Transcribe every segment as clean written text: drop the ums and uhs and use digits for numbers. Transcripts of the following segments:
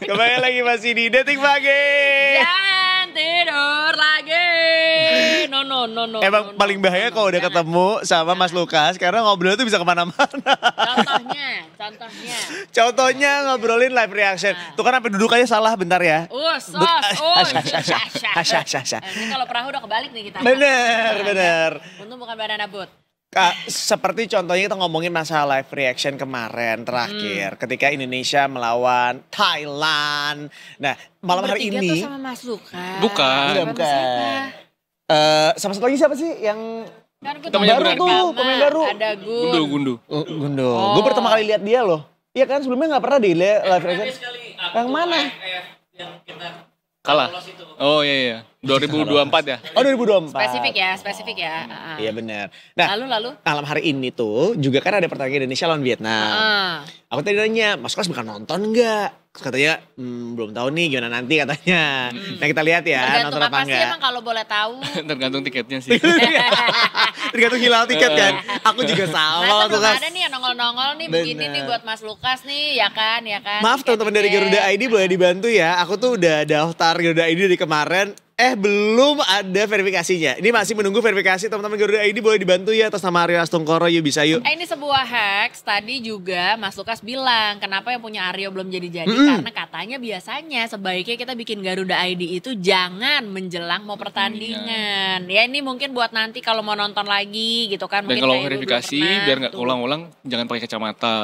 Kembali lagi masih di Detik Pagi. Jangan tidur lagi. No. Emang paling bahaya kalau udah ketemu sama Mas Lukas karena ngobrol itu bisa kemana-mana. Contohnya ngobrolin live reaction. Tuh kan sampai duduk aja salah bentar ya. Ini kalau perahu udah kebalik nih kita. Bener. Untung bukan banana boat. Seperti contohnya kita ngomongin masalah live reaction kemarin terakhir ketika Indonesia melawan Thailand. Nah malam hari Bertiga ini tuh sama Mas Lukas. Bukan. Sama satu lagi siapa sih yang Temennya baru Berarti. tuh pemain baru? Ada Gundu. Gundo. Gue pertama kali lihat dia loh. Iya kan sebelumnya nggak pernah di live reaction. Yang mana? Kalah. Oh iya. 2024 ya. Oh 2024. Spesifik ya. Iya benar. Nah Lalu. malam hari ini tuh juga kan ada pertandingan Indonesia lawan Vietnam. Aku tadi nanya, Mas Lukas bakal nonton nggak? Terus katanya belum tahu nih gimana nanti katanya. Nah kita lihat ya Tergantung nonton apa apa sih enggak. emang kalau boleh tahu. Tergantung tiketnya sih. Tergantung hilal tiket kan. Aku juga sama Nah, Mas belum Lukas. ada nih yang nongol-nongol nih begini Bener. nih buat Mas Lukas nih, ya kan. Maaf teman-teman dari Garuda ID boleh dibantu ya. Aku tuh udah daftar Garuda ID dari kemarin. Belum ada verifikasinya. Ini masih menunggu verifikasi teman-teman Garuda ID boleh dibantu ya atas nama Aryo Astungkoro yuk bisa yuk. Ini sebuah hacks, tadi juga Mas Lukas bilang kenapa yang punya Aryo belum jadi-jadi karena katanya biasanya sebaiknya kita bikin Garuda ID itu jangan menjelang mau pertandingan. Ya ini mungkin buat nanti kalau mau nonton lagi gitu kan. Dan Mungkin kalau kayak lu verifikasi belum pernah biar nggak tuh. ulang-ulang jangan pakai kacamata.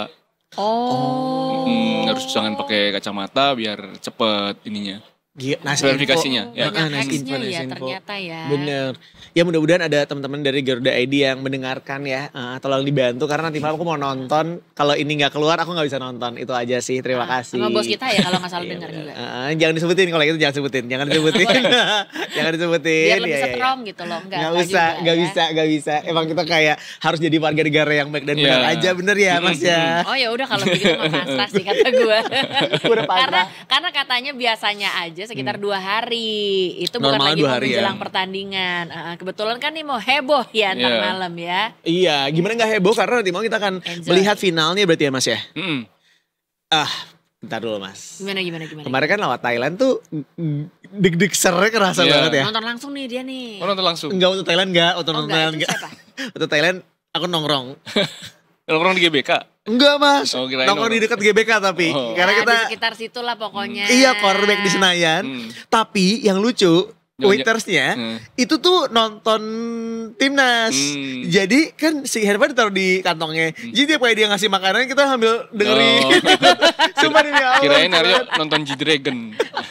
Oh. Harus jangan pakai kacamata biar cepet ininya. Nah, Verifikasinya, ya. Banyak hacksnya ya ternyata ya. Bener. Ya mudah-mudahan ada teman-teman dari Garuda ID yang mendengarkan ya. Tolong dibantu karena nanti malam aku mau nonton. Kalau ini nggak keluar aku nggak bisa nonton. Itu aja sih. Terima kasih. Sama bos kita ya kalau nggak salah Iya, dengar bener. juga. Jangan disebutin kalau itu jangan sebutin. Jangan disebutin. Jangan disebutin. Biar lebih Iya. setrum gitu loh. Nggak bisa. Emang kita kayak harus jadi warga negara yang baik dan benar aja. Bener ya Mas ya. Oh ya udah kalau begitu mah pasrah sih kata gue. Udah pasrah. karena katanya biasanya aja sekitar 2 hari. Itu bukan Normalnya lagi 2 mau hari ya. menjelang pertandingan. Kebetulan kan nih mau heboh ya ntar Iya. malam ya. Iya, gimana nggak heboh karena nanti mau kita akan Enjoy. melihat finalnya berarti ya Mas ya. Mm-mm. Bentar dulu Mas. Gimana. Kemarin kan lawan Thailand tuh deg-deg sernya kerasa Iya. banget ya. Nonton langsung nih dia nih. Oh nonton langsung. Enggak untuk Thailand enggak, untuk Oh, nonton enggak, Thailand itu enggak. siapa? Untuk Thailand aku nongkrong. Nongkrong di GBK. Enggak Mas, Oh, kirain nongkrong di dekat GBK tapi. Oh. Karena Ya, kita di sekitar situ lah pokoknya. iya quarterback di Senayan. Tapi yang lucu Jangan- waitersnya Hmm. itu tuh nonton timnas. Jadi kan si handphone ditaruh di kantongnya. Jadi tiap kali dia ngasih makanan kita sambil dengerin. Sumpah demi Allah. Kirain Aryo nonton G-Dragon.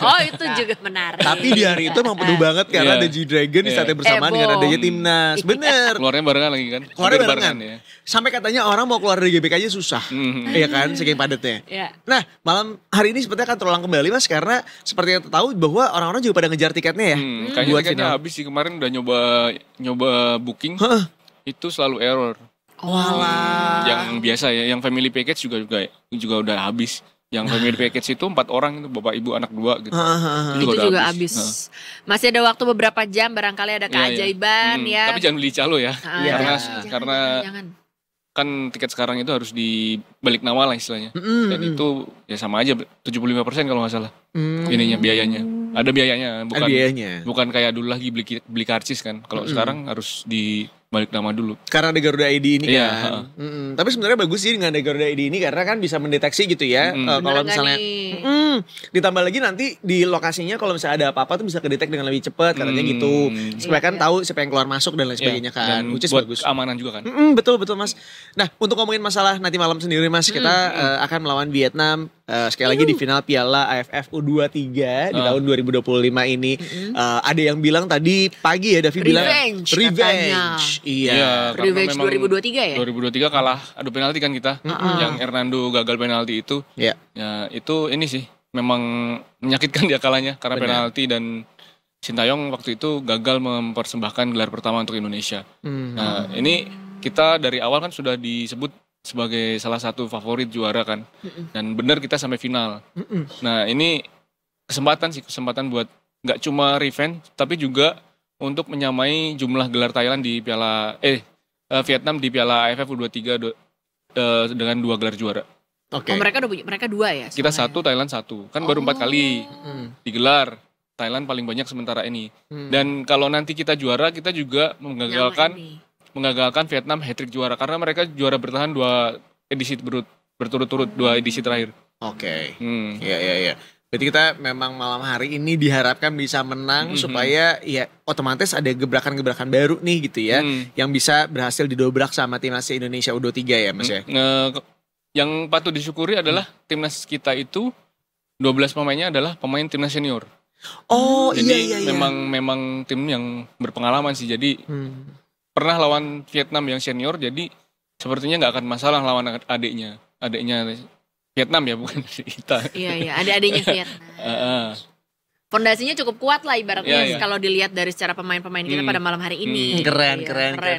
Oh itu juga menarik. Tapi di hari itu emang penuh banget karena Iya. ada G-Dragon di Iya. saatnya bersamaan dengan Heboh. adanya timnas. Bener. Keluarnya barengan lagi kan. Keluarnya Hampir barengan. ya. Sampai katanya orang mau keluar dari GBK aja susah. Iya kan, saking padatnya. Ya. Nah, malam hari ini sepertinya akan terulang kembali Mas karena seperti yang kita tahu bahwa orang-orang juga pada ngejar tiketnya ya. Kayaknya Buat tiketnya final. habis sih kemarin udah nyoba booking. Heeh. Itu selalu error. Walah. Yang biasa ya, yang family package juga udah habis. Yang family package itu 4 orang itu bapak ibu anak 2 gitu. Itu udah juga habis. Masih ada waktu beberapa jam barangkali ada Iya, iya. keajaiban ya. Tapi jangan beli calo ya. Iya. Jangan. Kan tiket sekarang itu harus dibalik nama lah istilahnya. Dan itu ya sama aja 75% kalau nggak salah. Ininya biayanya. Ada biayanya, Ada biayanya. bukan kayak dulu lagi beli karcis kan. Kalau sekarang harus dibalik nama dulu. Karena ada Garuda ID ini Iya, kan. Tapi sebenarnya bagus sih dengan ada Garuda ID ini karena kan bisa mendeteksi gitu ya. Kalau Bener nggak misalnya nih? ditambah lagi nanti di lokasinya kalau misalnya ada apa-apa tuh bisa kedetek dengan lebih cepat katanya gitu. Supaya kan tahu siapa yang keluar masuk dan lain sebagainya kan. Dan Which is buat bagus. keamanan juga kan. Betul Mas. Nah untuk ngomongin masalah nanti malam sendiri Mas, kita akan melawan Vietnam sekali lagi di final Piala AFF U23 di tahun 2025 ini. Ada yang bilang tadi pagi ya Davi bilang Revenge, katanya. Iya. Karena Revenge memang 2023 ya? 2023 kalah adu penalti kan kita. Yang Hernando gagal penalti itu. Iya. Ya itu ini sih memang menyakitkan dia kalahnya karena Benar. penalti dan Sintayong waktu itu gagal mempersembahkan gelar pertama untuk Indonesia. Nah, ini kita dari awal kan sudah disebut sebagai salah satu favorit juara kan. Dan benar kita sampai final. Nah, ini kesempatan buat nggak cuma revenge tapi juga untuk menyamai jumlah gelar Thailand di Vietnam di Piala AFF U23 dengan 2 gelar juara. Oke. Oh mereka 2 ya? Kita soalnya? 1, Thailand 1. Kan baru 4 kali digelar. Thailand paling banyak sementara ini. Dan kalau nanti kita juara, kita juga menggagalkan Vietnam hat-trick juara. Karena mereka juara bertahan 2 edisi berturut-turut 2 edisi terakhir. Oke. Iya. Berarti kita memang malam hari ini diharapkan bisa menang supaya ya otomatis ada gebrakan-gebrakan baru nih gitu ya. Yang bisa berhasil didobrak sama timnas Indonesia U23 ya Mas ya. Yang patut disyukuri adalah timnas kita itu 12 pemainnya adalah pemain timnas senior. Oh jadi iya. memang tim yang berpengalaman sih. Jadi pernah lawan Vietnam yang senior, jadi sepertinya nggak akan masalah lawan adiknya Vietnam ya, bukan kita. Iya, adik-adiknya Vietnam. Fondasinya cukup kuat lah ibaratnya kalau dilihat dari secara pemain-pemain kita pada malam hari ini. Keren.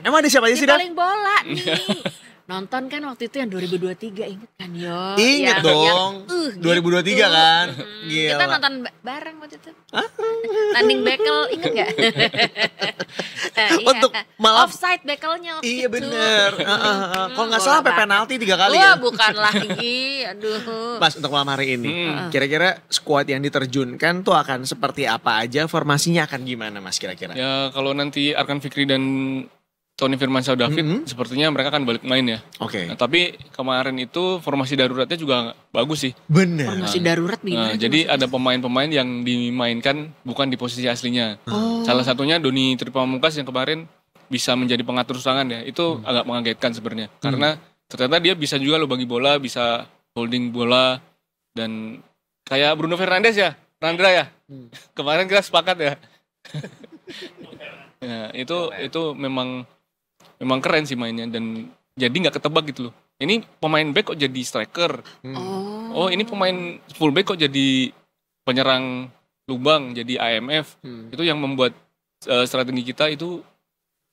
Emang ada siapa aja sih, Dap? Paling bola nih. Nonton kan waktu itu yang 2023, inget kan yo? Inget dong, 2023 gitu. Kan? Gila. Kita nonton bareng waktu itu. Tanding bekel, inget gak? Untuk malam offside bekelnya waktu iya itu. bener. Kalau nggak salah sampai penalti 3 kali ya. ya. Bukan lagi, aduh. Mas, untuk malam hari ini, kira-kira skuad yang diterjunkan tuh akan seperti apa aja? Formasinya akan gimana Mas kira-kira? Ya kalau nanti Arkan Fikri dan Tony Firmansyah David sepertinya mereka akan balik main ya. Oke. Nah, tapi kemarin itu formasi daruratnya juga bagus sih. Bener. Formasi darurat gimana? Jadi ada pemain-pemain yang dimainkan bukan di posisi aslinya. Salah satunya Doni Tripamungkas yang kemarin bisa menjadi pengatur serangan ya. Itu agak mengagetkan sebenarnya. Karena ternyata dia bisa juga loh bagi bola, bisa holding bola. Dan kayak Bruno Fernandes ya, Randra ya. Kemarin kita sepakat ya. Ya itu memang keren sih mainnya dan jadi nggak ketebak gitu loh. Ini pemain back kok jadi striker. Oh ini pemain full back kok jadi penyerang lubang, jadi IMF. Itu yang membuat strategi kita itu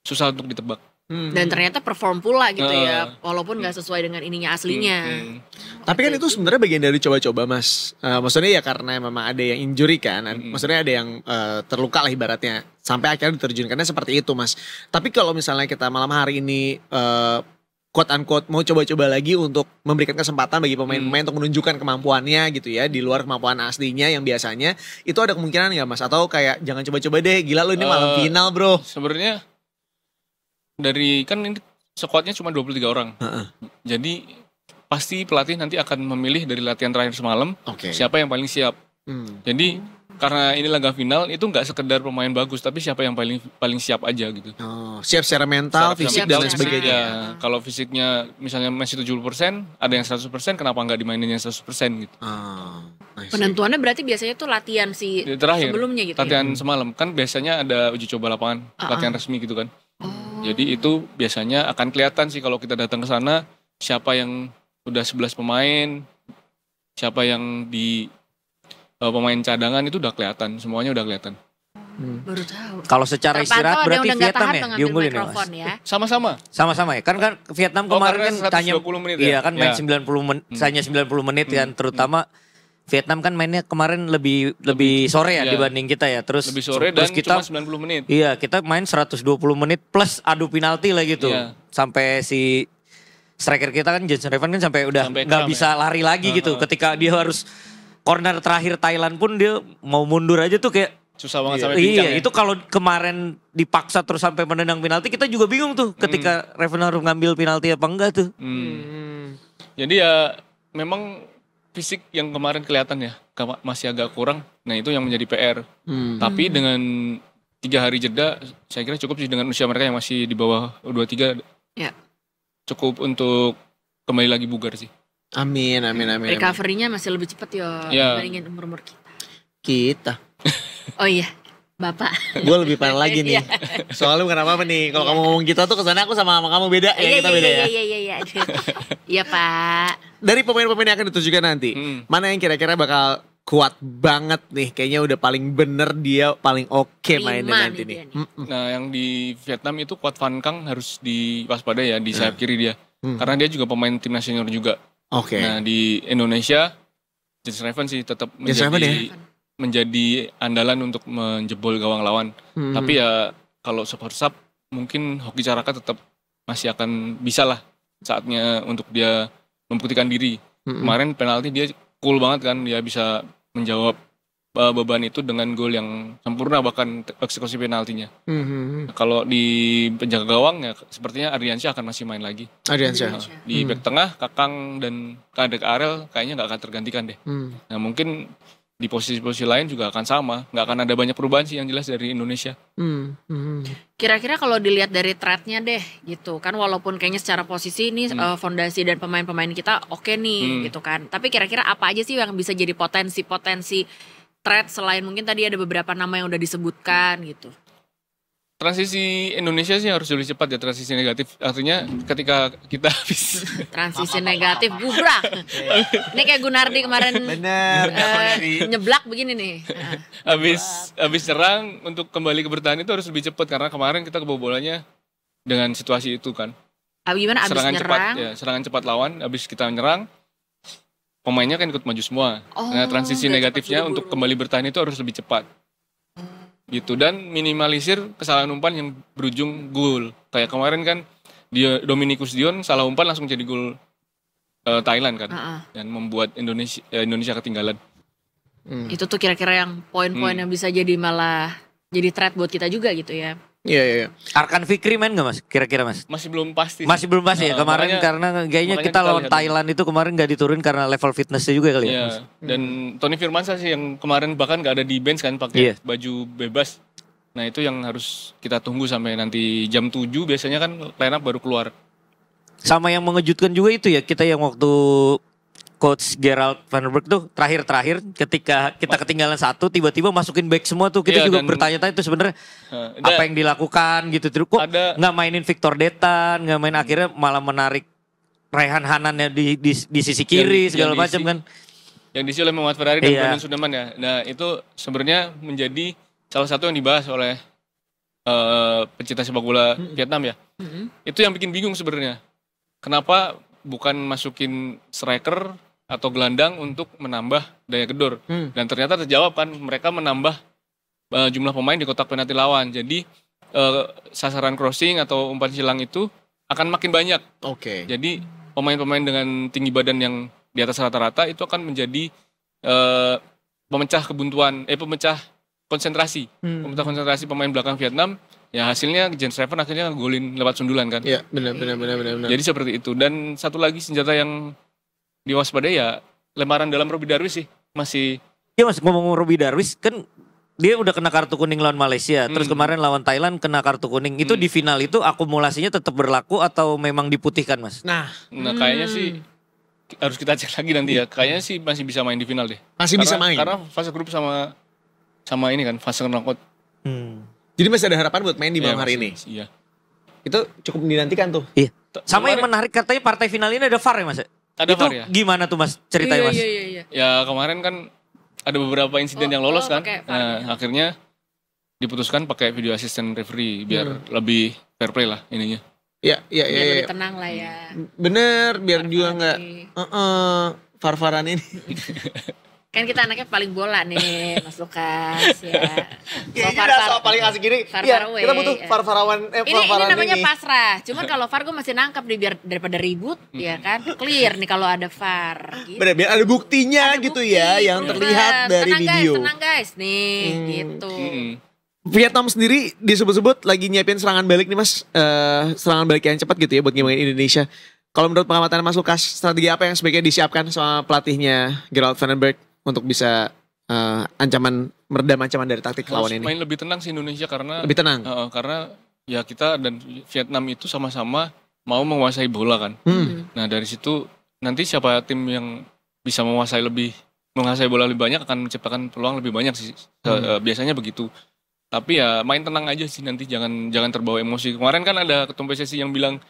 susah untuk ditebak. Dan ternyata perform pula gitu ya, walaupun nggak sesuai dengan ininya aslinya. Tapi kan itu sebenarnya bagian dari coba-coba Mas. Maksudnya ya karena memang ada yang injury kan, maksudnya ada yang terluka lah ibaratnya. Sampai akhirnya diterjunkannya seperti itu Mas. Tapi kalau misalnya kita malam hari ini quote unquote mau coba-coba lagi untuk memberikan kesempatan bagi pemain-pemain untuk menunjukkan kemampuannya gitu ya, di luar kemampuan aslinya yang biasanya, itu ada kemungkinan nggak Mas? Atau kayak jangan coba-coba deh, gila lu ini malam final bro. Sebenarnya dari kan ini skuadnya cuma 23 orang. Jadi pasti pelatih nanti akan memilih dari latihan terakhir semalam siapa yang paling siap. Jadi karena ini laga final itu nggak sekedar pemain bagus tapi siapa yang paling siap aja gitu. Siap secara mental, fisik dan lain sebagainya. Ya, kalau fisiknya misalnya masih 70%, ada yang 100%, kenapa nggak dimainin yang 100% gitu. Penentuannya berarti biasanya tuh latihan terakhir, sebelumnya gitu. Latihan semalam kan biasanya ada uji coba lapangan, latihan resmi gitu kan. Jadi itu biasanya akan kelihatan sih kalau kita datang ke sana siapa yang udah 11 pemain, siapa yang di pemain cadangan itu udah kelihatan, semuanya udah kelihatan. Baru tahu. Kalau secara istirahat berarti Vietnam ya diunggulin ya Mas? Ya. Sama-sama ya. Kan Vietnam kemarin kan tanya menit iya kan main 90 menit, hanya 90 menit kan terutama Vietnam kan mainnya kemarin lebih sore ya dibanding kita ya. Terus lebih sore dan kita cuma 90 menit. Iya, kita main 120 menit plus adu penalti lah gitu. Sampai si striker kita kan Jensen Revan kan sampai udah nggak bisa lari lagi gitu. Ketika dia harus corner terakhir Thailand pun dia mau mundur aja tuh kayak susah banget sampai pincang. Iya, itu kalau kemarin dipaksa terus sampai menendang penalti kita juga bingung tuh ketika Revan harus ngambil penalti apa enggak tuh. Jadi ya memang fisik yang kemarin kelihatan ya masih agak kurang. Nah itu yang menjadi PR. Tapi dengan 3 hari jeda saya kira cukup sih dengan usia mereka yang masih di bawah U23. Cukup untuk kembali lagi bugar sih. Amin. Recovery-nya masih lebih cepat dibandingin umur-umur kita. Oh iya, Bapak. Gue lebih parah lagi nih. Soalnya bukan apa-apa nih. Kalau kamu ngomong kita tuh kesana aku sama kamu beda ya, kita beda ya. Iya. Iya Pak. Dari pemain-pemain yang akan ditunjukkan nanti, mana yang kira-kira bakal kuat banget nih? Kayaknya udah paling bener dia paling oke mainnya nanti nih. Nah yang di Vietnam itu Quat Van Kang harus diwaspadai ya di sayap kiri dia. Karena dia juga pemain timnas senior juga. Nah di Indonesia, Jensen Revan sih tetap menjadi andalan untuk menjebol gawang lawan. Tapi ya kalau support sub mungkin Hoki Caraka tetap masih akan bisa lah saatnya untuk dia membuktikan diri. Kemarin penalti dia cool banget kan, dia bisa menjawab beban itu dengan gol yang sempurna bahkan eksekusi penaltinya. Kalau di penjaga gawang ya sepertinya Ardiansyah akan masih main lagi. Ardiansyah. Di back tengah Kakang dan Kadek Arel kayaknya nggak akan tergantikan deh. Nah mungkin di posisi-posisi lain juga akan sama, nggak akan ada banyak perubahan sih yang jelas dari Indonesia. Kira-kira kalau dilihat dari thread-nya deh gitu kan, walaupun kayaknya secara posisi ini fondasi dan pemain-pemain kita oke nih gitu kan, tapi kira-kira apa aja sih yang bisa jadi potensi thread selain mungkin tadi ada beberapa nama yang udah disebutkan gitu? Transisi Indonesia sih harus lebih cepat ya, transisi negatif. Artinya ketika kita habis transisi negatif gubrak. Ini kayak Gunardi kemarin. Bener. Nyeblak begini nih. Habis nyerang untuk kembali ke bertahan itu harus lebih cepat karena kemarin kita kebobolannya dengan situasi itu kan. Gimana abis serangan nyerang? Cepat, ya, serangan cepat lawan, habis kita nyerang pemainnya kan ikut maju semua. Nah, transisi negatifnya untuk kembali bertahan itu harus lebih cepat. Gitu, dan minimalisir kesalahan umpan yang berujung gol. Kayak kemarin kan dia Dominikus Dion salah umpan langsung jadi gol Thailand kan. Dan membuat Indonesia ketinggalan. Itu tuh kira-kira yang poin-poin yang bisa jadi malah jadi threat buat kita juga gitu ya. Iya. Arkan Fikri main gak mas? Kira-kira mas? Masih belum pasti. Masih belum pasti ya kemarin karena kayaknya kita lawan Thailand itu kemarin gak diturun karena level fitnessnya juga kali ya. Iya. Dan Tony Firmansyah sih yang kemarin bahkan gak ada di bench kan, pakai baju bebas. Nah itu yang harus kita tunggu sampai nanti jam 7 biasanya kan line up baru keluar. Sama yang mengejutkan juga itu ya, kita yang waktu Coach Gerald Van der Berg tuh terakhir ketika kita ketinggalan 1 tiba-tiba masukin back semua tuh kita juga bertanya-tanya itu sebenarnya apa yang dilakukan gitu, terus kok nggak mainin Victor Detan, nggak main, akhirnya malah menarik Raihan Hanannya di sisi kiri segala macam kan. Yang diisi oleh Muhammad Ferrari dan Brandon Sudaman ya. Nah itu sebenarnya menjadi salah satu yang dibahas oleh pecinta sepak bola Vietnam ya. Itu yang bikin bingung sebenarnya. Kenapa bukan masukin striker atau gelandang untuk menambah daya gedor. Dan ternyata terjawab kan, mereka menambah jumlah pemain di kotak penalti lawan. Jadi sasaran crossing atau umpan silang itu akan makin banyak. Jadi pemain-pemain dengan tinggi badan yang di atas rata-rata itu akan menjadi pemecah konsentrasi. Pemecah konsentrasi pemain belakang Vietnam. Ya hasilnya Jens Reven akhirnya golin lewat sundulan kan. Iya benar. Jadi seperti itu. Dan satu lagi senjata yang diwaspadai ya lemaran dalam Robbie Darwish sih masih. Iya mas, ngomong Robbie Darwish kan dia udah kena kartu kuning lawan Malaysia, terus kemarin lawan Thailand kena kartu kuning. Itu di final itu akumulasinya tetap berlaku atau memang diputihkan mas? Nah kayaknya sih harus kita cek lagi nanti ya. Kayaknya sih masih bisa main di final deh. Bisa main. Karena fase grup sama ini kan fase knockout. Jadi masih ada harapan buat main di malam hari ini. Iya. Itu cukup dinantikan tuh. Iya. Sama yang menarik katanya partai final ini ada VAR ya mas? Ada itu VAR ya? Gimana tuh mas ceritanya mas? Iya. Ya kemarin kan ada beberapa insiden yang lolos kan. Nah akhirnya diputuskan pakai video assistant referee biar lebih fair play lah ininya. Iya. Lebih tenang lah ya. Bener, biar juga nggak far-faran ini. Kan kita anaknya paling bola nih Mas Lukas ya. Soal paling asik gini. Iya, kita butuh far-farawan ini namanya pasrah. Cuman kalau VAR gue masih nangkap biar daripada ribut ya kan. Clear nih kalau ada VAR gitu. Bener, biar ada buktinya gitu ya yang terlihat dari video. Tenang guys nih gitu. Vietnam sendiri disebut-sebut lagi nyiapin serangan balik nih Mas. Serangan balik yang cepat gitu ya buat ngimangin Indonesia. Kalau menurut pengamatan Mas Lukas, strategi apa yang sebaiknya disiapkan sama pelatihnya Gerald Van der Berg untuk bisa meredam ancaman dari taktik lawan ini? Main lebih tenang sih Indonesia karena lebih tenang. Karena ya kita dan Vietnam itu sama-sama mau menguasai bola kan. Nah dari situ nanti siapa tim yang bisa menguasai bola lebih banyak akan menciptakan peluang lebih banyak sih. Biasanya begitu. Tapi ya main tenang aja sih nanti, jangan terbawa emosi. Kemarin kan ada ketua PSSI yang bilang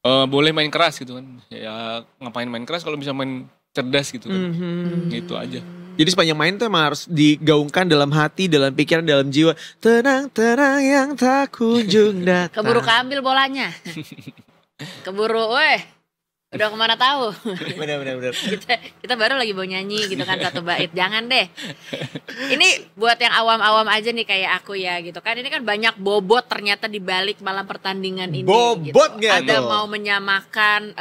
boleh main keras gitu kan. Ya ngapain main keras kalau bisa main cerdas gitu kan. Gitu aja. Jadi sepanjang main tuh emang harus digaungkan dalam hati, dalam pikiran, dalam jiwa. Tenang yang tak kunjung datang. Keburu keambil bolanya. Keburu Udah kemana tahu. Bener. kita baru lagi mau nyanyi gitu kan satu bait. Jangan deh. Ini buat yang awam-awam aja nih kayak aku ya gitu kan. Ini kan banyak bobot ternyata di balik malam pertandingan ini. Bobot gitu. gak Ada tuh? mau menyamakan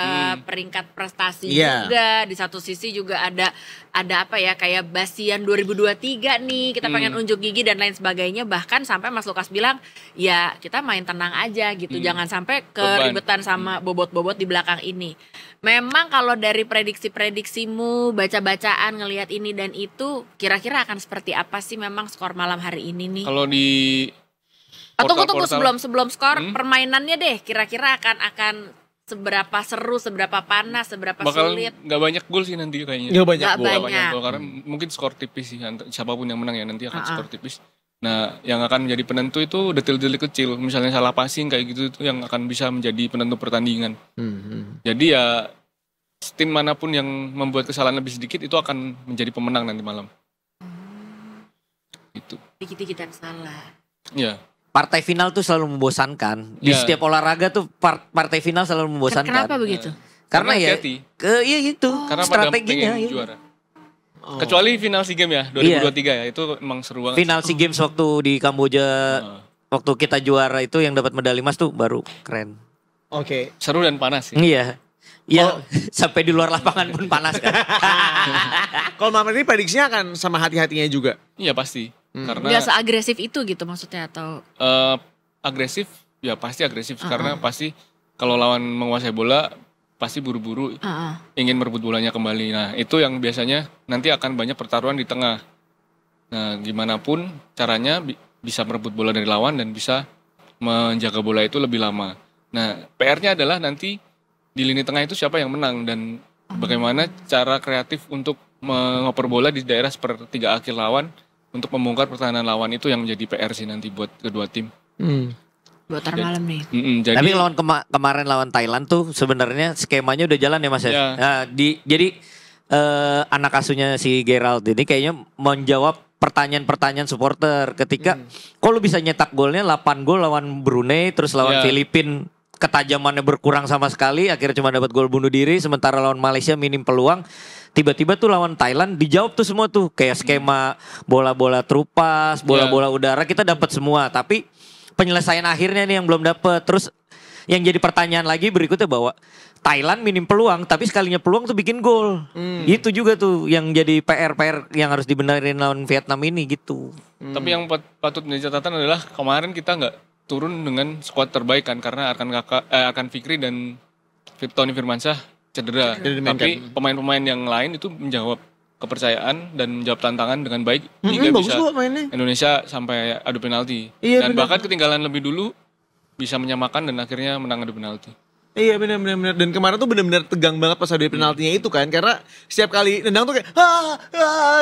peringkat prestasi juga. Di satu sisi juga ada apa ya kayak Basian 2023 nih. Kita pengen unjuk gigi dan lain sebagainya. Bahkan sampai Mas Lukas bilang ya kita main tenang aja gitu. Jangan sampai keribetan sama bobot-bobot di belakang ini. Memang kalau dari prediksi-prediksimu, baca-bacaan, ngelihat ini dan itu, kira-kira akan seperti apa sih memang skor malam hari ini nih? Kalau di tunggu sebelum skor permainannya deh, kira-kira akan seberapa seru, seberapa panas, seberapa sulit? Nggak banyak gol sih nanti kayaknya. Nggak banyak gol karena mungkin skor tipis sih. Siapapun yang menang ya nanti akan skor tipis. Nah, yang akan menjadi penentu itu detil-detil kecil. Misalnya salah passing kayak gitu itu yang akan bisa menjadi penentu pertandingan. Jadi ya tim manapun yang membuat kesalahan lebih sedikit itu akan menjadi pemenang nanti malam. Itu. Dikit-dikit yang salah. Ya. Partai final tuh selalu membosankan. Di setiap olahraga tuh partai final selalu membosankan. Kenapa begitu? Karena ya iya gitu. Karena strateginya pengen juara. Kecuali final SEA Games ya 2023 ya itu emang seru banget. Final SEA Games waktu di Kamboja waktu kita juara itu yang dapat medali emas tuh baru keren. Oke. Seru dan panas sih. Iya. Ya sampai di luar lapangan pun panas kan. Kalau malam ini prediksinya akan sama hati-hatinya juga. Iya pasti. Karena nggak seagresif itu gitu maksudnya atau? Agresif ya pasti agresif karena pasti kalau lawan menguasai bola pasti buru-buru ingin merebut bolanya kembali. Nah itu yang biasanya nanti akan banyak pertaruhan di tengah. Nah gimana pun caranya bisa merebut bola dari lawan dan bisa menjaga bola itu lebih lama. Nah PR-nya adalah nanti di lini tengah itu siapa yang menang dan bagaimana cara kreatif untuk mengoper bola di daerah sepertiga akhir lawan untuk membongkar pertahanan lawan itu yang menjadi PR sih nanti buat kedua tim. Buat malam nih. Jadi, tapi lawan kemarin lawan Thailand tuh sebenarnya skemanya udah jalan ya Mas ya. Nah, jadi anak asuhnya si Gerald ini kayaknya menjawab pertanyaan-pertanyaan supporter ketika kok lu bisa nyetak golnya 8 gol lawan Brunei terus lawan Filipina ketajamannya berkurang sama sekali akhirnya cuma dapat gol bunuh diri sementara lawan Malaysia minim peluang. Tiba-tiba tuh lawan Thailand dijawab tuh semua tuh kayak skema bola-bola terupas, bola-bola udara kita dapat semua tapi penyelesaian akhirnya nih yang belum dapat. Terus yang jadi pertanyaan lagi berikutnya bahwa Thailand minim peluang tapi sekalinya peluang tuh bikin gol. Itu juga tuh yang jadi PR yang harus dibenerin lawan Vietnam ini gitu. Tapi yang patut menjadi catatan adalah kemarin kita nggak turun dengan skuad terbaik kan karena akan Fikri dan Tony Firmansyah cedera. Tapi pemain-pemain yang lain itu menjawab kepercayaan dan menjawab tantangan dengan baik hingga bisa Indonesia sampai adu penalti. Dan bahkan ketinggalan lebih dulu bisa menyamakan dan akhirnya menang adu penalti. Iya benar. Dan kemarin tuh benar-benar tegang banget pas adu penaltinya itu kan karena setiap kali nendang tuh kayak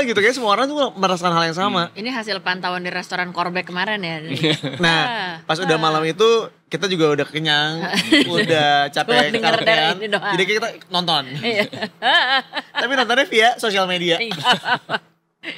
gitu kayak semua orang tuh merasakan hal yang sama. Ini hasil pantauan di restoran Korbek kemarin ya. Nah, pas udah malam itu kita juga udah kenyang, udah capek karaokean. Jadi kita nonton. Tapi nontonnya via sosial media.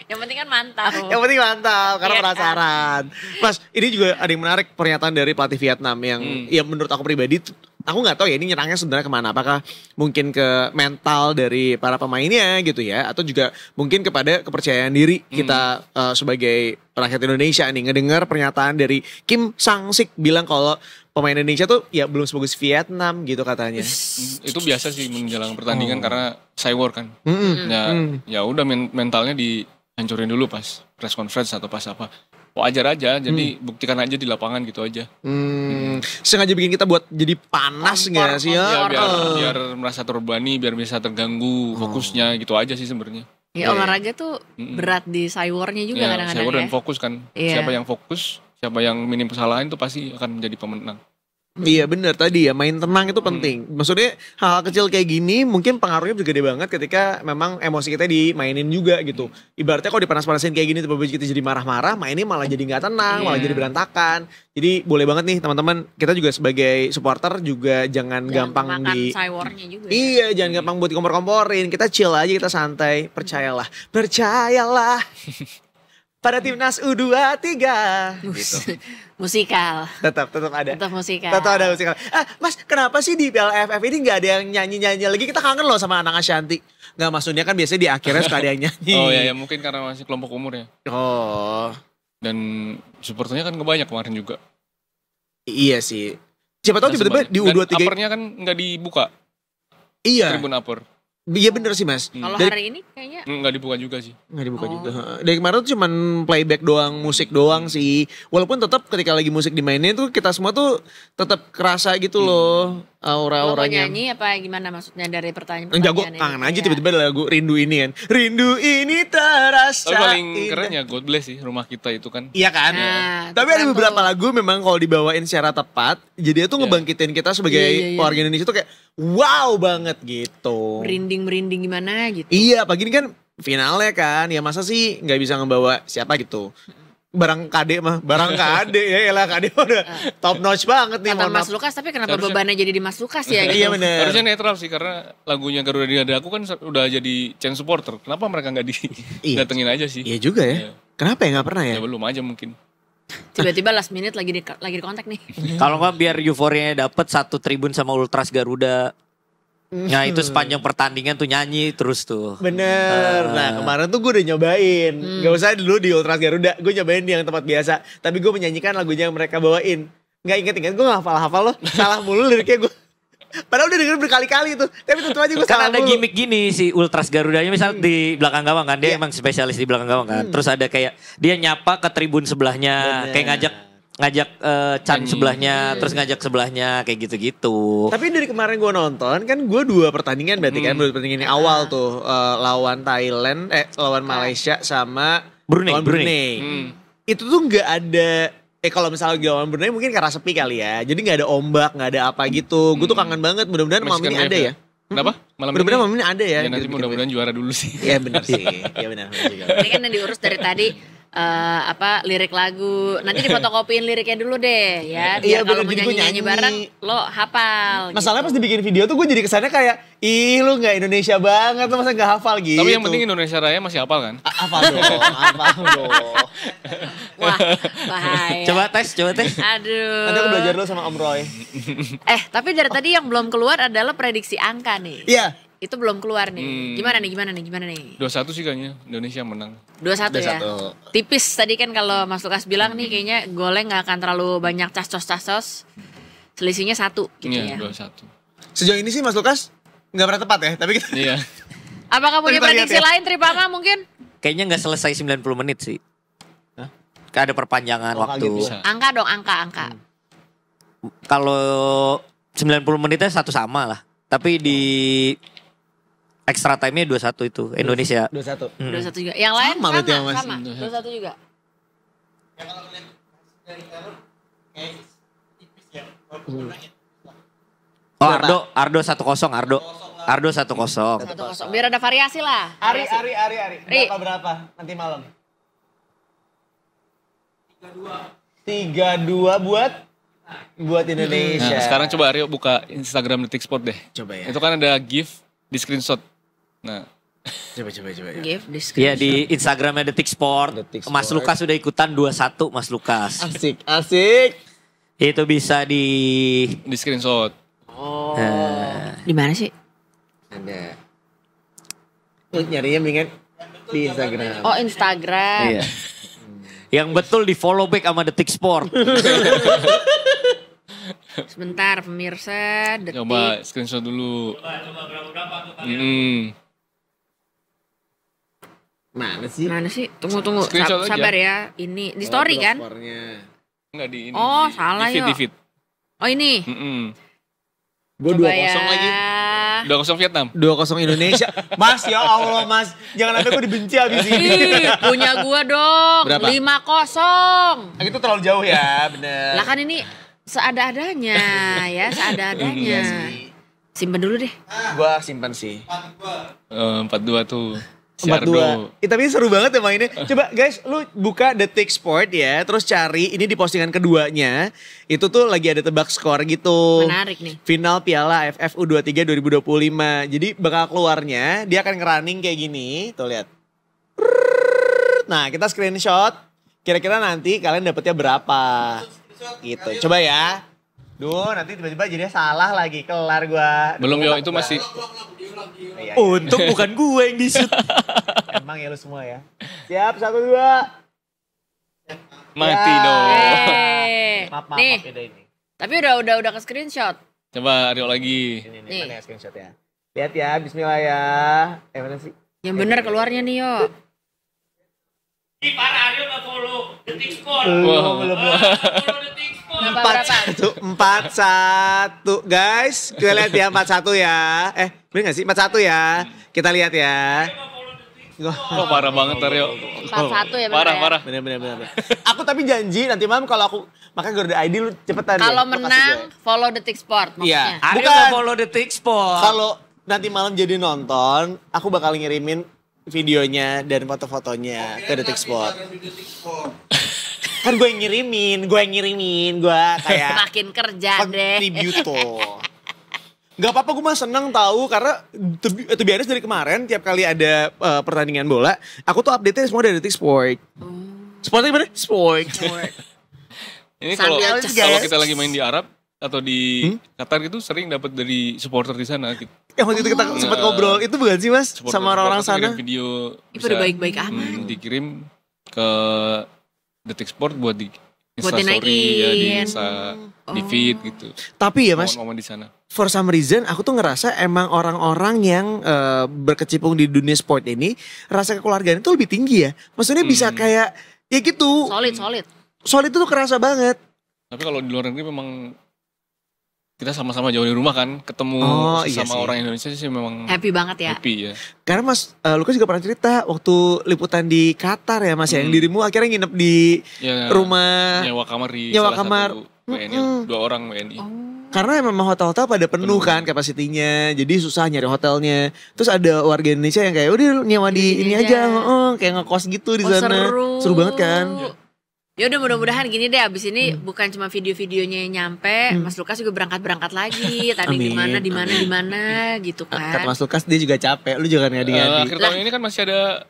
Yang penting kan mantap. Yang penting mantap karena penasaran. Mas, ini juga ada yang menarik pernyataan dari pelatih Vietnam yang ya menurut aku pribadi aku nggak tahu ya ini nyerangnya sebenarnya kemana. Apakah mungkin ke mental dari para pemainnya gitu ya, atau juga mungkin kepada kepercayaan diri kita sebagai rakyat Indonesia nih ngedengar pernyataan dari Kim Sang-sik bilang kalau pemain Indonesia tuh ya belum sebagus Vietnam gitu katanya. Itu biasa sih menjelang pertandingan karena cyber kan. Ya udah mentalnya dihancurin dulu pas press conference atau pas apa. Wajar aja, jadi buktikan aja di lapangan gitu aja. Sengaja bikin kita buat jadi panas nggak sih ya? Biar merasa terbebani, biar bisa terganggu fokusnya gitu aja sih sebenarnya. Ya olahraga tuh berat di cybernya juga kadang-kadang cyber dan fokus kan. Siapa yang fokus, siapa yang minim kesalahan itu pasti akan menjadi pemenang. Iya benar tadi ya main tenang itu penting. Maksudnya hal kecil kayak gini mungkin pengaruhnya juga gede banget ketika memang emosi kita dimainin juga gitu. Ibaratnya kalau dipanas-panasin kayak gini tiba-tiba kita jadi marah-marah, mainnya malah jadi nggak tenang, malah jadi berantakan. Jadi boleh banget nih teman-teman kita juga sebagai supporter juga jangan gampang juga. Iya jangan gampang buat dikompor-komporin. Kita chill aja, kita santai. Percayalah pada timnas U23 gitu. Musikal. Tetap ada. Tetap musikal. Tetap ada musikal. Mas, kenapa sih di Piala AFF ini nggak ada yang nyanyi-nyanyi lagi? Kita kangen loh sama anak Ashanti. Nggak, maksudnya kan biasanya di akhirnya suka ada yang nyanyi. Oh ya mungkin karena masih kelompok umur ya. Oh. Dan supporternya kan kebanyak kemarin juga. Iya sih. Siapa tahu tiba-tiba di U23. Dan uppernya kan nggak dibuka. Iya. Tribun upper. Iya bener sih mas. Kalau hari ini kayaknya nggak dibuka juga sih. Nggak dibuka juga. Dari kemarin tuh cuman playback doang, musik doang sih. Walaupun tetap ketika lagi musik dimainin tuh kita semua tuh tetap kerasa gitu loh Lo mau aura-auranya. nyanyi apa gimana maksudnya dari pertanyaan? Enggak, gue kangen aja tiba-tiba ada lagu Rindu ini kan. Rindu ini terasa. Tapi paling indah. keren ya God Bless sih, rumah kita itu kan. Iya kan? Nah, Tapi ada beberapa lagu memang kalau dibawain secara tepat, jadi itu ngebangkitin kita sebagai warga Indonesia tuh kayak wow banget gitu. Merinding gimana gitu. Iya, pagi ini kan finalnya kan, ya masa sih nggak bisa ngebawa siapa gitu. Barang KD mah, barang KD ya elah KD udah top notch banget nih. Kata Mas Lukas, tapi kenapa bebannya jadi di Mas Lukas ya gitu? Iya bener. Harusnya netral sih karena lagunya Garuda di Dada Aku kan udah jadi chain supporter. Kenapa mereka nggak datengin aja sih? Iya juga ya. Iya. Kenapa ya nggak pernah ya? Ya belum aja mungkin. Tiba-tiba last minute lagi di kontak nih. Kalau nggak biar euforianya dapet satu tribun sama Ultras Garuda. Nah itu sepanjang pertandingan tuh nyanyi terus tuh. Bener. Nah kemarin tuh gue udah nyobain. Gak usah dulu di Ultras Garuda. Gue nyobain di yang tempat biasa. Tapi gue menyanyikan lagunya yang mereka bawain. Gak inget-inget, gue gak hafal-hafal loh. Salah mulu liriknya gue. Padahal udah dengerin berkali-kali tuh. Tapi tentu aja gue Kan salah ada mulu. gimmick gini si Ultras Garudanya misal di belakang gawang kan. Dia emang spesialis di belakang gawang kan. Terus ada kayak dia nyapa ke tribun sebelahnya. Bener. Kayak ngajak Chan sebelahnya. Terus ngajak sebelahnya kayak gitu-gitu. Tapi dari kemarin gue nonton kan gue 2 pertandingan berarti kan. 2 pertandingan yang awal tuh. Lawan Thailand, lawan Malaysia sama lawan Brunei. Itu tuh gak ada... kalau misalnya lawan Brunei mungkin karena sepi kali ya. Jadi gak ada ombak, gak ada apa gitu. Gue tuh kangen banget, mudah-mudahan malam ini ada ya. Kenapa? Mudah-mudahan malam ini ada ya. Ya nanti mudah-mudahan juara dulu sih. Iya benar sih. Iya benar juga. Ini kan yang diurus dari tadi lirik lagu. Nanti difotokopiin liriknya dulu deh ya. Iya, Biar kalau bener, mau jadi gua nyanyi nyanyi. bareng lo hafal. Masalahnya pas dibikin video tuh gue jadi kesannya kayak ih lu gak Indonesia banget tuh masa gak hafal gitu. Tapi yang penting Indonesia Raya masih hafal kan? hafal dong. Wah, bahaya. Coba tes. Aduh. Nanti aku belajar dulu sama Om Roy. Tapi dari tadi yang belum keluar adalah prediksi angka nih. Iya. Itu belum keluar nih. Gimana nih? 2-1 sih kayaknya Indonesia menang. 2-1 ya. Tipis tadi kan kalau Mas Lukas bilang nih kayaknya golnya nggak akan terlalu banyak casos. Selisihnya 1 gitu Iya, ya. 2-1. Sejauh ini sih Mas Lukas gak pernah tepat ya. Tapi kita Iya. Apakah punya Kita lihat prediksi ya. lain Tripama mungkin? Kayaknya nggak selesai 90 menit sih. Ada perpanjangan waktu. kaget bisa. Angka dong, angka. Kalau 90 menitnya satu sama lah. Tapi di extra time-nya 2-1 itu Indonesia. 2-1. 2-1 juga. Yang lain Sama berarti ya, Mas. sama. 2-1 juga. Oh Ardo 1-0 Ardo 1-0. 1-0. Biar ada variasi lah. Ari. Ri. Berapa nanti malam? 3-2 buat Indonesia. Nah, sekarang coba Aryo buka Instagram Detik Sport deh. Coba ya. Itu kan ada GIF di screenshot. Nah, Coba. Give Iya di Instagramnya Detik Sport. Detik Mas Sport. Lukas sudah ikutan 2-1 Mas Lukas. Asik. Itu bisa di di screenshot. Oh. Di mana sih? Ada. Lu nyarinya mendingan di Instagram. Oh, Instagram. Iya. Yang betul di follow back sama Detik Sport. Sebentar pemirsa, detik. Coba screenshot dulu. Mana sih? Mana sih? Tunggu. Screenshot aja. Sabar ya. Ini di story kan? Enggak di ini. Oh, di- salah, di feed, yo. di feed. Oh ini. Gue 2-0 Coba ya. lagi. 2-0 Vietnam. 2-0 Indonesia. Mas ya Allah Mas. Jangan sampai gue dibenci abis ini. Ih, punya gua dong. Berapa? 5-0. Itu terlalu jauh ya, bener. Lah kan ini seada-adanya ya, seada-adanya. Simpen dulu deh. Gua simpan sih. 4-2 tuh. Si 4-2. Ardo. Tapi seru banget ya mainnya. Coba guys, lu buka Detik Sport ya, terus cari ini di postingan keduanya. Itu tuh lagi ada tebak skor gitu. Menarik nih. Final Piala AFF U23 2025. Jadi bakal keluarnya dia akan ngerunning kayak gini. Tuh lihat. Nah, kita screenshot. Kira-kira nanti kalian dapetnya berapa? Gitu. Coba ya. Duh, nanti tiba-tiba jadinya salah lagi. Kelar gua. Belum yo, itu masih. Iya. Untung bukan gue yang di-shoot. Emang ya lu semua ya. Siap, 1, 2. Mati dong. Maaf Nih. beda ini. Tapi udah ke screenshot. Coba Aryo lagi. Ini Nih. mana ya screenshot ya. Lihat ya, bismillah ya. Mana sih? Yang bener keluarnya nih yo. Ih, parah Aryo nggak follow detik skor. Belum. Follow detik skor. Berapa? 4-1 guys, kita lihat ya 4-1 ya. Bener gak sih 4-1 ya? Kita lihat ya. Oh, parah banget Aryo. 4-1 ya bener Parah, ya? parah. Bener. Aku tapi janji nanti malam kalau aku makanya Garuda ID lu cepetan deh, Kalau lu kasih menang gue. follow Detik Sport Iya. maksudnya. Aryo Bukan. udah follow Detik Sport. Kalau nanti malam jadi nonton, aku bakal ngirimin videonya dan foto-fotonya ke Detik Sport. Kan gue yang ngirimin, gue kayak Makin kerja deh. kontributor. Gak apa-apa, gue mah seneng tahu karena to be honest dari kemarin tiap kali ada pertandingan bola, aku tuh update-nya semua dari Detik Sport. Sportnya gimana? Sport. Ini kalau Sambil kalau kita lagi main di Arab atau di Qatar gitu sering dapat dari supporter di sana gitu. Yang waktu itu kita sempat ngobrol, itu bukan sih mas? Supporter- Sama orang-orang supporter sana? kirim video Itu udah baik-baik amat. dikirim ke Detik Sport buat di Buat Instastory ya, di dinaikin. Insta, di feed gitu. Tapi ya mas, Momen-momen di sana. for some reason aku tuh ngerasa emang orang-orang yang berkecimpung di dunia sport ini rasa kekeluargaan itu lebih tinggi ya. Maksudnya bisa kayak ya gitu. Solid. Soal itu tuh kerasa banget. Tapi kalau di luar negeri memang kita sama-sama jauh dari rumah kan, ketemu Oh, iya sama sih. orang Indonesia sih memang Happy banget ya. happy ya. Karena mas Lukas juga pernah cerita waktu liputan di Qatar ya mas ya, yang dirimu akhirnya nginep di Ya, rumah. nyewa kamar di Nyewa salah kamar. satu WNI, 2 orang WNI. Karena memang hotel-hotel pada penuh kan kapasitinya, jadi susah nyari hotelnya. Terus ada warga Indonesia yang kayak udah nyewa di ini aja, kayak ngekos gitu di sana. Seru banget kan? Ya udah mudah-mudahan gini deh, abis ini bukan cuma video-videonya yang nyampe, Mas Lukas juga berangkat lagi. Tadi Amin, di mana gitu Kata kan. Mas Lukas dia juga capek, lu jangan ngadi-ngadi. Akhir tahun ini kan masih ada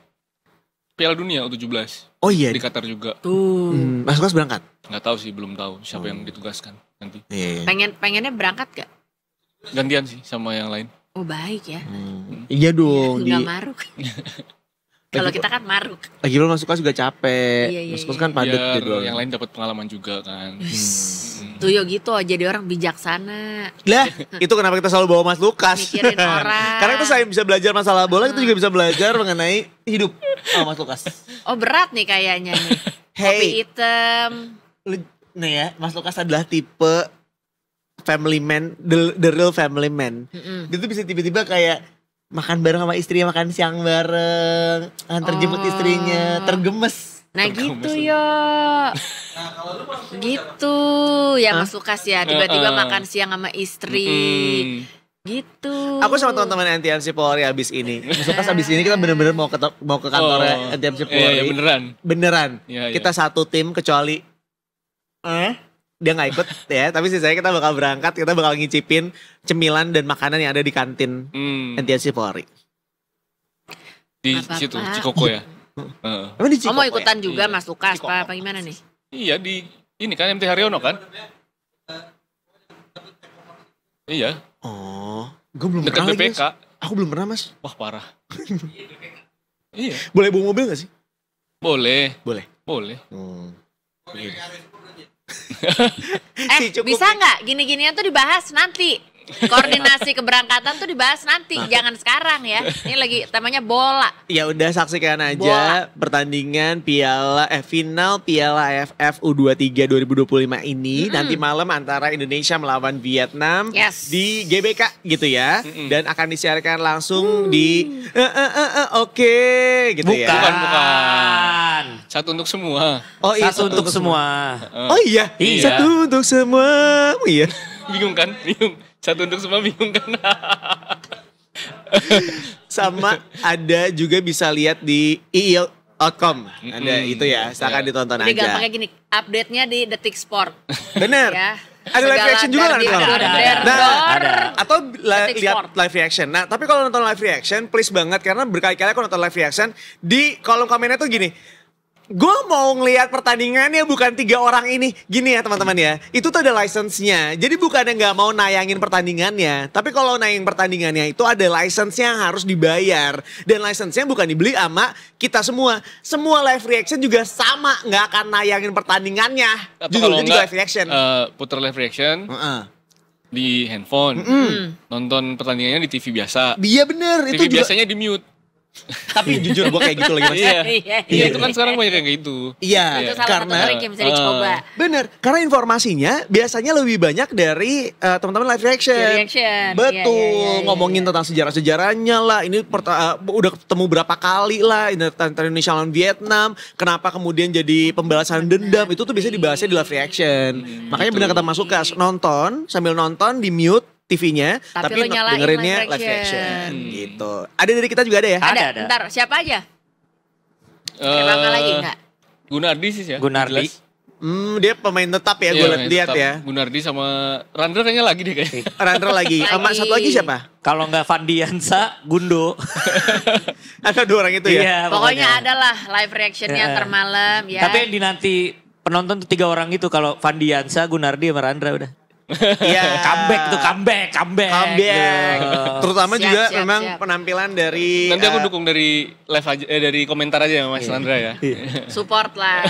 Piala Dunia U17 Oh iya, di Qatar juga. Tuh. Mas Lukas berangkat? Nggak tahu sih, belum tahu siapa yang ditugaskan nanti. Iya. Pengennya berangkat gak? Gantian sih sama yang lain. Oh baik ya. Iya dong. Nggak maruk. Kalau kita kan maruk. Lagi lu Mas Lukas juga capek. Iya, Mas Lukas kan padat Biar jadwalnya. yang lain dapat pengalaman juga kan. Tuh yo gitu, jadi orang bijaksana. Lah, itu kenapa kita selalu bawa Mas Lukas? Mikirin orang. Karena kita selain bisa belajar masalah bola, kita juga bisa belajar mengenai hidup. Mas Lukas. Oh berat nih kayaknya nih. Hey. Kopi hitam. Nih ya, Mas Lukas adalah tipe family man, the real family man. Dia tuh bisa tiba-tiba kayak makan bareng sama istrinya, makan siang bareng, antar jemput istrinya, tergemes. Nah gitu yo. Gitu ya Mas Lukas ya, tiba-tiba makan siang sama istri. Gitu. Aku sama teman-teman NTMC Polri abis ini. Mas Lukas abis ini kita bener-bener mau ke kantornya NTMC Polri. Iya, beneran. Beneran. Iya, iya. Kita satu tim kecuali dia nggak ikut ya, tapi sisanya kita bakal berangkat, kita bakal ngicipin cemilan dan makanan yang ada di kantin NTMC Polri. Di Apa-apa. situ Cikoko ya. Emang di Oh mau Cikoko ikutan ya? juga Iya. Mas Lukas, Cikoko. apa gimana nih? Iya di ini kan MT Haryono kan? Iya, Oh, gue belum dekat pernah lagi, BPK. Mas. Aku belum pernah mas. Wah parah. Iya, Boleh bawa mobil gak sih? boleh, Boleh. boleh. Si cukup Bisa nggak gini-ginian tuh dibahas nanti? Koordinasi keberangkatan tuh dibahas nanti, jangan sekarang ya. Ini lagi temanya bola. Ya udah saksikan aja pertandingan final Piala AFF U23 2025 ini nanti malam antara Indonesia melawan Vietnam Yes. di GBK gitu ya, dan akan disiarkan langsung di oke gitu ya. Bukan. Satu untuk semua. Oh iya Satu untuk semua. Oh iya, Iya. satu untuk semua. Oh, iya. Bingung kan? Bingung. Satu untuk semua bingung kan? Sama ada juga bisa lihat di iil.com. Ada itu ya, silakan Iya. ditonton Jadi aja. gampangnya gini, update-nya di Detik Sport. Bener. Ya. Ada live Segala reaction juga kan? dardir, Kalau? dardir, Nah, dor. atau Detik lihat Sport. live reaction. Nah, tapi kalau nonton live reaction, please banget karena berkali-kali aku nonton live reaction di kolom komennya tuh gini. Gue mau ngelihat pertandingannya bukan 3 orang ini. Gini ya teman-teman ya, itu tuh ada license-nya. Jadi bukannya nggak mau nayangin pertandingannya, tapi kalau nayangin pertandingannya itu ada license-nya yang harus dibayar. Dan license-nya bukan dibeli sama kita semua. Semua live reaction juga sama, nggak akan nayangin pertandingannya. Judulnya juga live reaction. Puter live reaction di handphone, nonton pertandingannya di TV biasa. Iya bener, TV itu juga. biasanya di mute. Tapi jujur gue kayak gitu lagi Mas. Iya, itu kan sekarang banyak yang kayak gitu. Iya, Itu salah satu trik yang bisa dicoba. Bener, karena informasinya biasanya lebih banyak dari teman-teman live reaction. Betul, ngomongin tentang sejarah-sejarahnya lah. Ini udah ketemu berapa kali lah Indonesia lawan Vietnam. Kenapa kemudian jadi pembalasan dendam? Itu tuh biasanya dibahasnya di live reaction. Makanya benar kata Mas Lukas, nonton sambil nonton di mute TV-nya, tapi dengerinnya live reaction gitu. Ada dari kita juga ada ya? Ada. Ntar siapa aja? Rama lagi enggak? Gunardi sih ya. Gunardi. Dia pemain tetap ya, gue lihat ya. Gunardi sama Randra kayaknya lagi deh kayaknya. Randra lagi. Sama satu lagi siapa? Kalau nggak Vandiansa, Gundo. Ada 2 orang itu ya? Iya, Pokoknya adalah live reactionnya ntar malam ya. Tapi yang dinanti penonton tuh 3 orang itu. Kalau Vandiansa, Gunardi sama Randra udah. Iya. comeback. Terutama juga memang penampilan dari. Nanti aku dukung dari live aja, dari komentar aja ya Mas Randra ya. Support lah.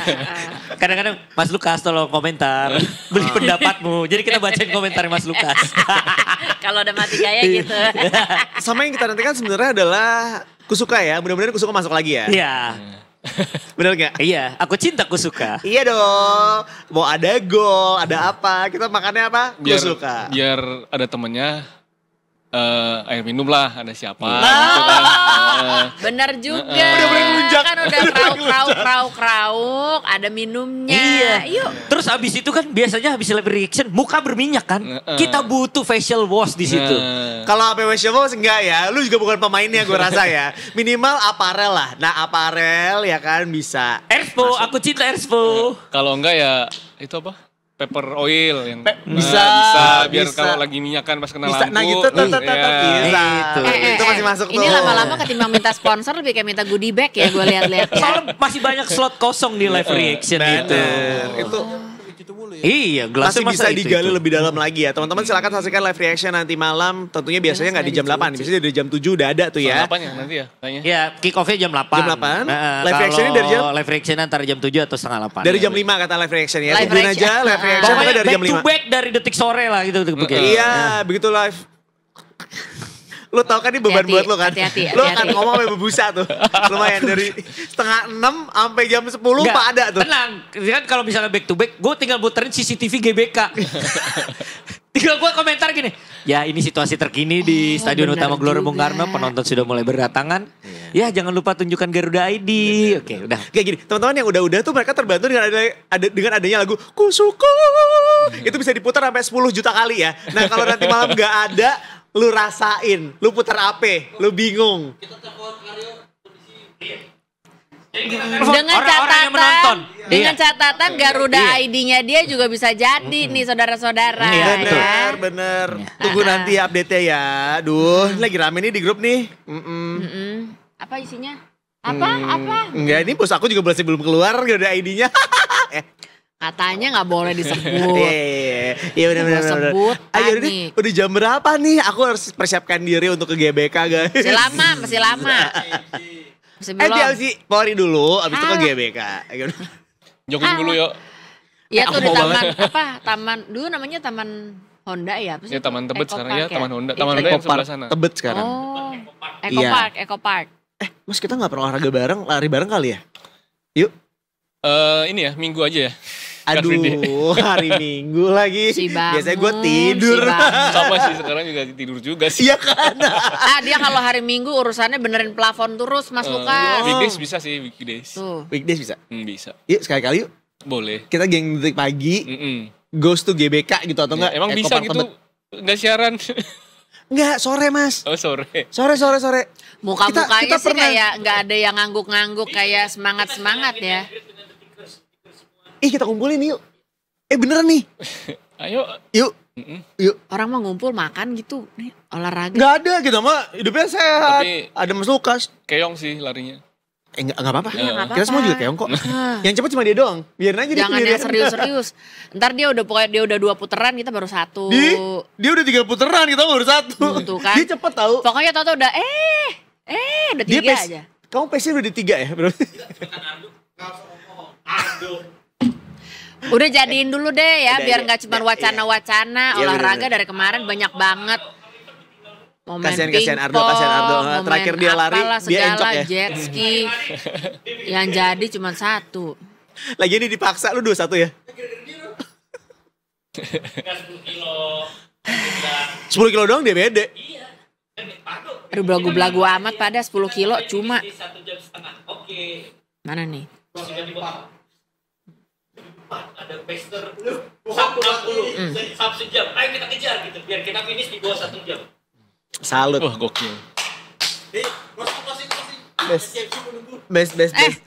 Kadang-kadang Mas Lukas tolong komentar, beli pendapatmu. Jadi kita bacain komentar Mas Lukas. Kalau udah mati gaya gitu. Sama yang kita nantikan sebenarnya adalah Kusuka ya. Mudah-mudahan Kusuka masuk lagi ya. Iya. Bener gak? Iya, aku cinta Kusuka. Iya dong. Mau ada gol, ada apa? Kita makannya apa? Kusuka. Biar ada temennya. Air minum lah, ada siapa Nah, gitu kan. Bener juga. Udah mulai ngelunjak. Kan udah krauk, ada minumnya. Iya. Yuk. Terus abis itu kan biasanya habis live reaction muka berminyak kan. Kita butuh facial wash di situ. Kalau apa facial wash enggak ya. Lu juga bukan pemainnya gue rasa ya. Minimal aparel lah. Nah aparel ya kan bisa. Erspo, aku cinta Erspo. Kalau enggak ya itu apa? Pepper oil yang bisa biar kalau lagi minyakan pas kena bisa. lampu. Nah gitu bisa. Itu masih masuk tuh. Ini lama-lama ketimbang minta sponsor lebih kayak minta goodie bag ya gue lihat-lihat ya. Soalnya masih banyak slot kosong di live reaction itu. Itu Iya, gelasnya masih bisa masa digali itu. lebih dalam lagi ya. Teman-teman silakan saksikan live reaction nanti malam. Tentunya biasanya nggak di jam 8, biasanya dari jam 7 udah ada tuh ya. Apanya nanti ya tanya. Ya, kick off-nya jam 8. Jam 8. Live reaction-nya dari jam? Live reaction antara jam 7 atau setengah 8. Dari jam 5 kata live reaction ya. Live Tungguin reaction. aja live reaction Pokoknya pokoknya dari back jam to 5. back dari detik sore lah gitu. Iya, begitu live. Lu tau kan ini beban Hati-hati, buat lu kan. hati-hati, Lu hati-hati. akan ngomong sampai berbusa tuh. Lumayan dari setengah 6 sampai jam 10 Nggak, Pak ada tuh. Tenang, kan kalau misalnya back to back, gue tinggal muterin CCTV GBK. Tinggal gue komentar gini, ya ini situasi terkini di Stadion Utama Gelora Bung Karno, penonton sudah mulai berdatangan. Ya jangan lupa tunjukkan Garuda ID. Oke, udah. Kayak gini, teman-teman yang udah-udah tuh mereka terbantu dengan dengan adanya lagu Kusuka. Itu bisa diputar sampai 10 juta kali ya. Nah kalau nanti malam nggak ada, lu rasain, lu putar apa, lu bingung. Dengan Orang-orang yang menonton. dengan Iya. catatan Garuda Iya. ID-nya dia juga bisa jadi nih saudara-saudara Iya, ya. Bener. Tunggu nanti update-nya ya. Duh, lagi rame nih di grup nih. Apa isinya? Apa? Enggak, ini bos aku juga masih belum keluar gak ada ID-nya. Katanya nggak boleh disebut. Iya benar. Gua sebut Ayo panik. deh, udah jam berapa nih? Aku harus persiapkan diri untuk ke GBK guys. Masih lama. Masih belum. sih Polri dulu, abis itu ke GBK. Jogging dulu yuk. Iya tuh di mau taman banget. taman dulu namanya Taman Honda ya? Apa sih? Ya Taman Tebet Eco sekarang Park ya, Taman Honda. Taman Iya. Honda yang sebelah sana. Tebet sekarang. Oh, Iya. Eco Park. Mas kita gak pernah olahraga bareng, lari bareng kali ya? Yuk. Ini ya, minggu aja ya. Car Aduh, Free Day. hari Minggu lagi. Si bangun, Biasanya gue tidur. si bangun. Sama sih sekarang juga tidur juga sih. Iya kan? Dia kalau hari Minggu urusannya benerin plafon terus Mas Lukas. Weekdays bisa sih, weekdays. Tuh. Weekdays bisa. Bisa. Yuk sekali-kali yuk. Boleh. Kita geng detik pagi, goes to GBK gitu atau enggak? Emang Eco bisa Park gitu? Tebet. Nggak siaran? Enggak, sore mas. Oh sore. Sore. Muka-mukanya Kita sih pernah- kayak nggak ada yang ngangguk-ngangguk kayak semangat-semangat ya. Kita kumpulin yuk. Beneran nih. Ayo. Yuk. Yuk. Orang mau ngumpul makan gitu, nih olahraga. Nggak ada gitu mah hidupnya sehat. Tapi- Ada Mas Lukas. Keong sih larinya. Enggak apa-apa. Iya, nggak Kita semua apa-apa. juga keong kok. Yang cepat cuma dia doang. Biarin aja dia Jangan sendirian. yang serius-serius. Ntar dia udah 2 putaran, kita baru 1. Dia udah 3 putaran, kita baru 1. Tuh kan. Dia cepet tahu. Pokoknya Toto udah udah 3 aja. Kamu pace-nya udah di 3 ya, bro? Udah jadiin dulu deh ya, Udah, biar ya. nggak cuma wacana-wacana. Iya, Olahraga bener-bener. dari kemarin banyak banget. Mau main Kasihan Ardo, pingpong, kasihan Ardo. mau Terakhir main dia lari, apalah, dia segala, encok ya. jet ski. Yang jadi cuma 1. Lagi ini dipaksa lu 21 ya? 10 kilo doang dia beda. Aduh belagu-belagu amat pada 10 kilo cuma. 1 jam setengah. Oke. Mana nih? Ada pacer 160. 1 jam. Ayo kita kejar gitu biar kita finish di bawah 1 jam. Salut. Wah gokil. Best.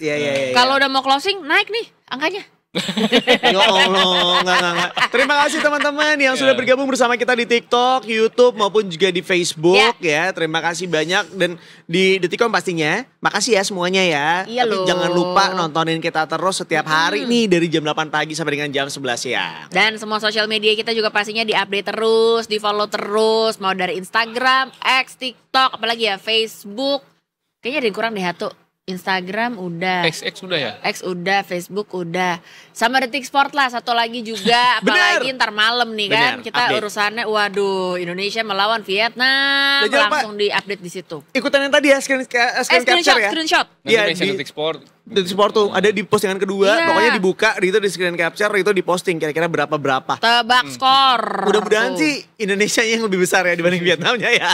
Iya. Kalau udah mau closing naik nih angkanya. Ya Allah, enggak. Terima kasih teman-teman yang sudah bergabung bersama kita di TikTok, YouTube maupun juga di Facebook ya. Terima kasih banyak dan di Detikcom pastinya. Makasih ya semuanya ya. Iya Tapi loh. jangan lupa nontonin kita terus setiap hari nih dari jam 8 pagi sampai dengan jam 11 siang. Dan semua sosial media kita juga pastinya di-update terus, di-follow terus. Mau dari Instagram, X, TikTok, apalagi ya Facebook. Kayaknya ada yang kurang deh Hatu. Instagram udah. XX udah ya? X udah, Facebook udah. Sama Detik Sport lah, satu lagi juga. Apalagi ntar malam nih kan. Bener, Kita update. urusannya, waduh Indonesia melawan Vietnam. Dan jangan lupa, Langsung di-update di situ. Ikutan yang tadi ya, screen capture ya. Screenshot. Nanti Iya, mention di- Detik Sport. Detik Sport tuh ada di postingan kedua, Iya. pokoknya dibuka itu di screen capture itu diposting kira-kira berapa. Tebak skor. Mudah-mudahan Tuh. sih Indonesia yang lebih besar ya dibanding Vietnamnya ya.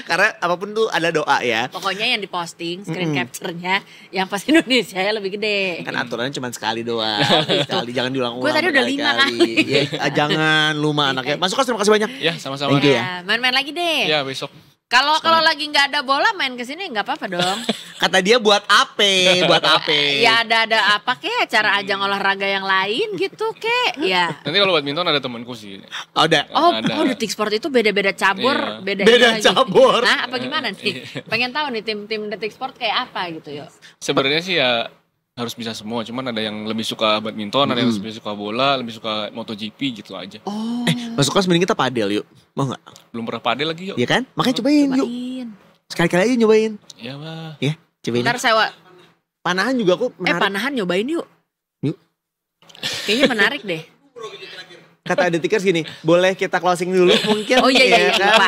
Karena apapun tuh ada doa ya. Pokoknya yang diposting, screen capture-nya yang pas Indonesia ya lebih gede. Kan aturannya cuma sekali doang. Sekali jangan diulang-ulang. Gua tadi udah 5 berkali-kali. Ya, jangan lu mah anaknya. Masuk Kos, terima kasih banyak. Ya sama-sama. Thank you ya. Ya, main-main lagi deh. Ya besok. Kalau lagi nggak ada bola main ke sini nggak apa-apa dong. Kata dia buat ape, buat ape. Ya ada apa kek cara ajang olahraga yang lain gitu kek. Ya. Nanti kalau badminton ada temanku sih. Oh, udah. Ada. Detik Sport itu beda-beda cabur, Iya. beda Beda lagi. cabur. Nah, apa gimana nih? Pengen tahu nih tim Detik Sport kayak apa gitu yuk. Sebenarnya sih ya harus bisa semua. Cuman ada yang lebih suka badminton, ada yang lebih suka bola, lebih suka MotoGP gitu aja. Oh, Masuk Kos mending kita padel yuk. Mau nggak? Belum pernah padel lagi yuk. Iya kan? Makanya cobain yuk. Sekali-kali aja nyobain. Ya bah. Ya, cobain. Ntar sewa Panahan juga aku menarik. panahan nyobain yuk. Yuk. Kayaknya menarik deh. Kata Detikers gini, boleh kita closing dulu mungkin? Oh, iya, kan? lupa.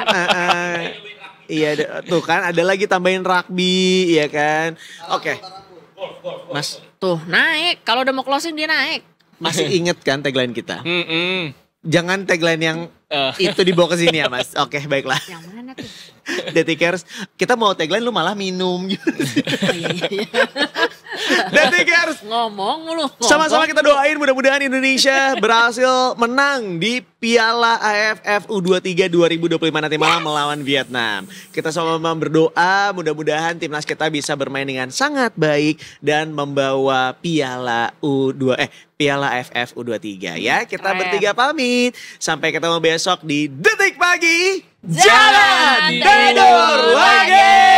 Iya, tuh kan ada lagi tambahin rugby, ya kan? Oke. Mas, Tuh naik. Kalau udah mau closing dia naik. masih inget kan tagline kita? Mm-mm. Jangan tagline yang itu dibawa ke sini ya, Mas. Oke, baiklah. Yang mana tuh? Detikers, kita mau tagline lu malah minum gitu. Oh, iya. Detikers, Ngomong mulu. sama-sama kita doain mudah-mudahan Indonesia berhasil menang di Piala AFF U23 2025 nanti malam melawan Vietnam. Kita sama-sama berdoa mudah-mudahan timnas kita bisa bermain dengan sangat baik dan membawa Piala Piala AFF U23 ya. Kita Keren. bertiga pamit. Sampai ketemu besok di Detik Pagi. Jangan Tidur lagi.